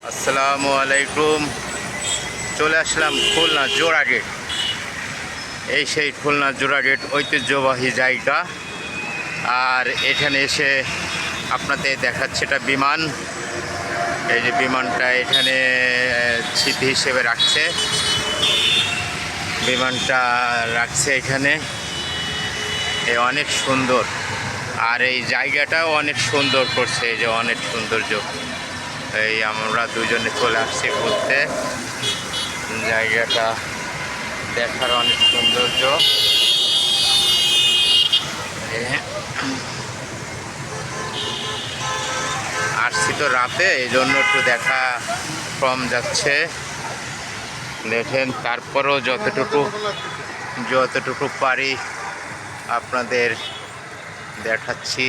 আসসালামু আলাইকুম। চলে আসলাম খুলনা জোড়া গেট। এই সেই খুলনা জোড়া গেট ঐতিহ্যবাহী জায়গা। আর এখানে এসে আপনাদের দেখাচ্ছে এটা বিমান। এই যে বিমানটা এখানে স্মৃতি হিসেবে রাখছে, বিমানটা রাখছে এখানে। অনেক সুন্দর, আর এই জায়গাটাও অনেক সুন্দর করছে, এই যে অনেক সৌন্দর্য। এই আমরা দুজনে চলে আসছি ঘুরতে, জায়গাটা দেখার অনেক সৌন্দর্য। আসছি তো রাতে, এই জন্য একটু দেখা কম যাচ্ছে দেখেন। তারপরেও যতটুকু পারি আপনাদের দেখাচ্ছি।